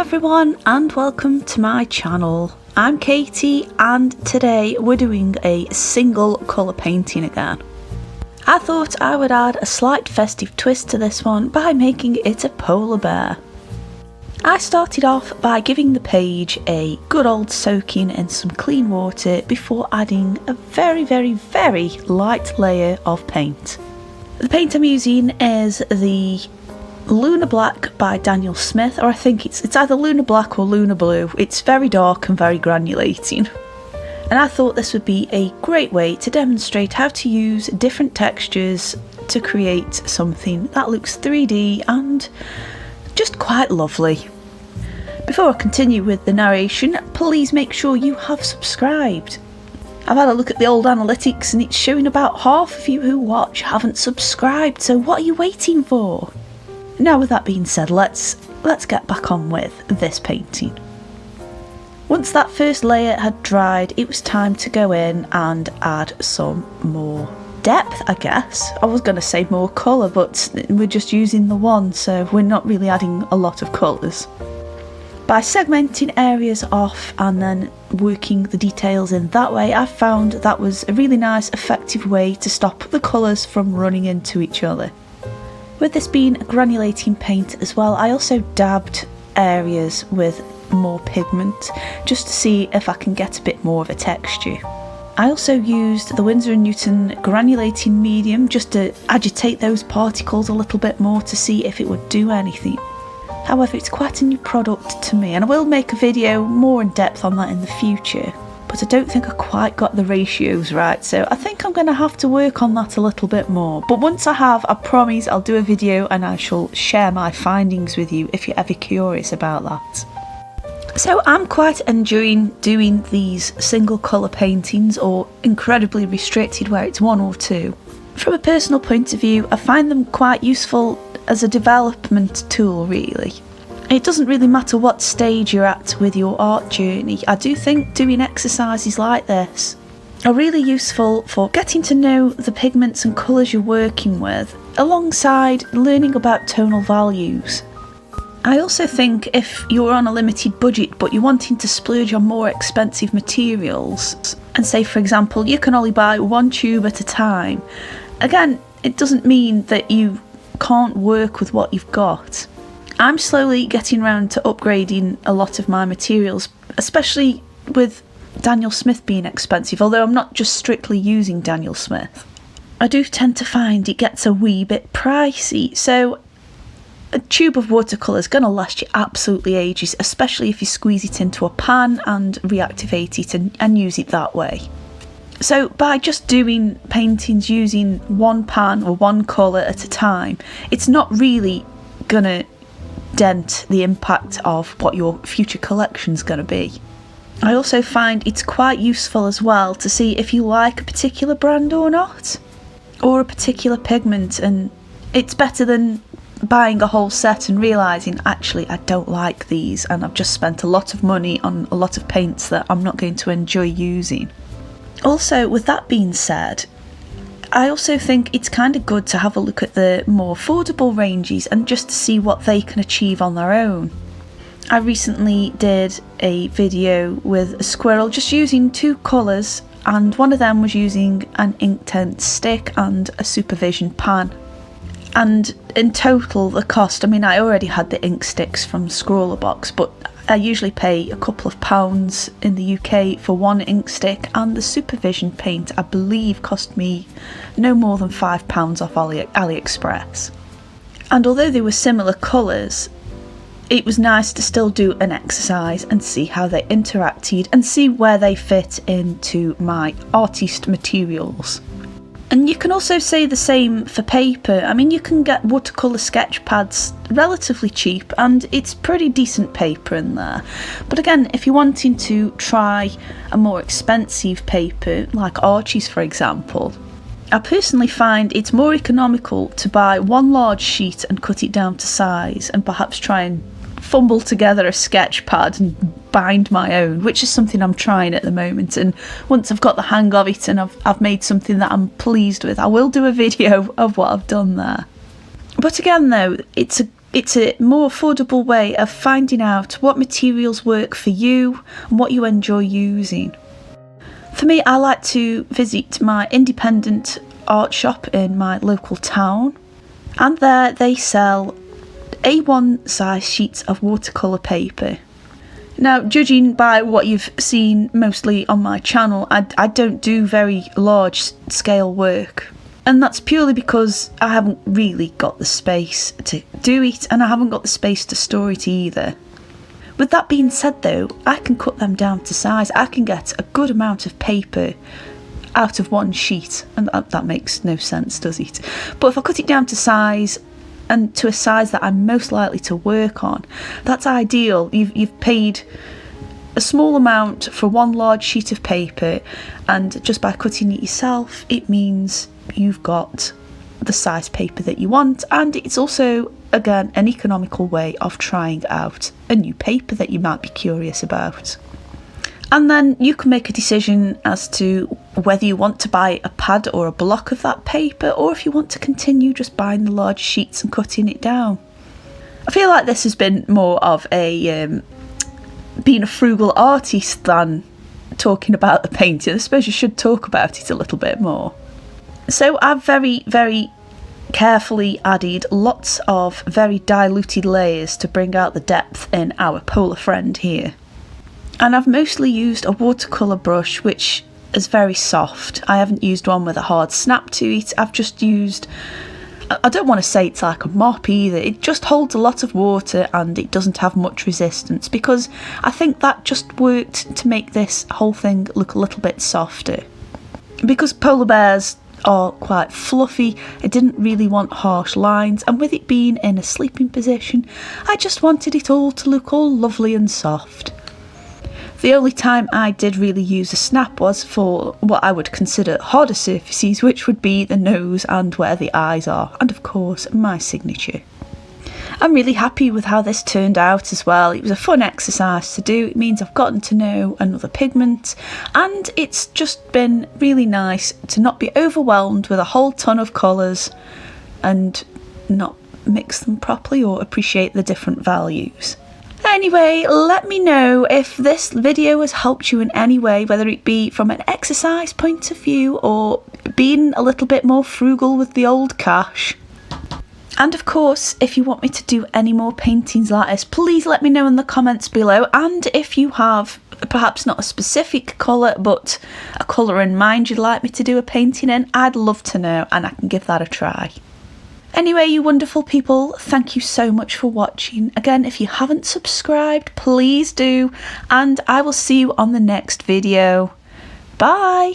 everyone and welcome to my channel. I'm Katie and today we're doing a single colour painting again. I thought I would add a slight festive twist to this one by making it a polar bear. I started off by giving the page a good old soaking in some clean water before adding a very light layer of paint. The paint I'm using is the Lunar Black by Daniel Smith, or I think it's either Lunar Black or Lunar Blue. It's very dark and very granulating. And I thought this would be a great way to demonstrate how to use different textures to create something that looks 3D and just quite lovely. Before I continue with the narration, please make sure you have subscribed. I've had a look at the old analytics and it's showing about half of you who watch haven't subscribed, so what are you waiting for? Now with that being said, let's get back on with this painting. Once that first layer had dried, it was time to go in and add some more depth, I guess. I was going to say more colour, but we're just using the one, so we're not really adding a lot of colours. By segmenting areas off and then working the details in that way, I found that was a really nice, effective way to stop the colours from running into each other. With this being a granulating paint as well, I also dabbed areas with more pigment just to see if I can get a bit more of a texture. I also used the Winsor & Newton granulating medium just to agitate those particles a little bit more to see if it would do anything. However, it's quite a new product to me and I will make a video more in depth on that in the future, but I don't think I quite got the ratios right, so I think I'm going to have to work on that a little bit more. But once I have, I promise I'll do a video and I shall share my findings with you if you're ever curious about that. So I'm quite enjoying doing these single colour paintings, or incredibly restricted where it's one or two. From a personal point of view, I find them quite useful as a development tool really. It doesn't really matter what stage you're at with your art journey. I do think doing exercises like this are really useful for getting to know the pigments and colours you're working with, alongside learning about tonal values. I also think if you're on a limited budget but you're wanting to splurge on more expensive materials, and say for example you can only buy one tube at a time, again, it doesn't mean that you can't work with what you've got. I'm slowly getting around to upgrading a lot of my materials, especially with Daniel Smith being expensive, although I'm not just strictly using Daniel Smith. I do tend to find it gets a wee bit pricey, so a tube of watercolour is going to last you absolutely ages, especially if you squeeze it into a pan and reactivate it and use it that way. So by just doing paintings using one pan or one colour at a time, it's not really going to dent the impact of what your future collection's going to be. I also find it's quite useful as well to see if you like a particular brand or not, or a particular pigment, and it's better than buying a whole set and realising actually I don't like these and I've just spent a lot of money on a lot of paints that I'm not going to enjoy using. Also, with that being said, I also think it's kind of good to have a look at the more affordable ranges and just to see what they can achieve on their own. I recently did a video with a squirrel just using two colours, and one of them was using an Inktense stick and a Supervision pan. And in total the cost, I mean I already had the ink sticks from Scrawler Box, but I usually pay a couple of pounds in the UK for one ink stick, and the Supervision paint I believe cost me no more than £5 off AliExpress. And although they were similar colours, it was nice to still do an exercise and see how they interacted and see where they fit into my artiste materials. And you can also say the same for paper. I mean, you can get watercolour sketch pads relatively cheap and it's pretty decent paper in there. But again, if you're wanting to try a more expensive paper, like Archie's for example, I personally find it's more economical to buy one large sheet and cut it down to size and perhaps try and fumble together a sketch pad and bind my own, which is something I'm trying at the moment, and once I've got the hang of it and I've made something that I'm pleased with, I will do a video of what I've done there. But again though, it's a It's a more affordable way of finding out what materials work for you and what you enjoy using. For me, I like to visit my independent art shop in my local town, and there they sell A1 size sheets of watercolour paper. Now, judging by what you've seen mostly on my channel, I don't do very large scale work. And that's purely because I haven't really got the space to do it, and I haven't got the space to store it either. With that being said though, I can cut them down to size. I can get a good amount of paper out of one sheet, and that makes no sense, does it? But if I cut it down to size, and to a size that I'm most likely to work on, that's ideal. You've paid a small amount for one large sheet of paper, and just by cutting it yourself, it means you've got the size paper that you want, and it's also, again, an economical way of trying out a new paper that you might be curious about. And then you can make a decision as to whether you want to buy a pad or a block of that paper, or if you want to continue just buying the large sheets and cutting it down. I feel like this has been more of a being a frugal artist than talking about the painting. I suppose you should talk about it a little bit more. So I've very, very carefully added lots of very diluted layers to bring out the depth in our polar friend here. And I've mostly used a watercolour brush which is very soft. I haven't used one with a hard snap to it. I've just used, I don't want to say it's like a mop either, it just holds a lot of water and it doesn't have much resistance, because I think that just worked to make this whole thing look a little bit softer. Because polar bears are quite fluffy, I didn't really want harsh lines, and with it being in a sleeping position, I just wanted it all to look all lovely and soft. The only time I did really use a snap was for what I would consider harder surfaces, which would be the nose and where the eyes are, and of course my signature. I'm really happy with how this turned out as well. It was a fun exercise to do. It means I've gotten to know another pigment, and it's just been really nice to not be overwhelmed with a whole ton of colours and not mix them properly or appreciate the different values. Anyway, let me know if this video has helped you in any way, whether it be from an exercise point of view or being a little bit more frugal with the old cash. And of course, if you want me to do any more paintings like this, please let me know in the comments below. And if you have perhaps not a specific colour, but a colour in mind you'd like me to do a painting in, I'd love to know, and I can give that a try. Anyway, you wonderful people, thank you so much for watching. Again, if you haven't subscribed, please do, and I will see you on the next video. Bye!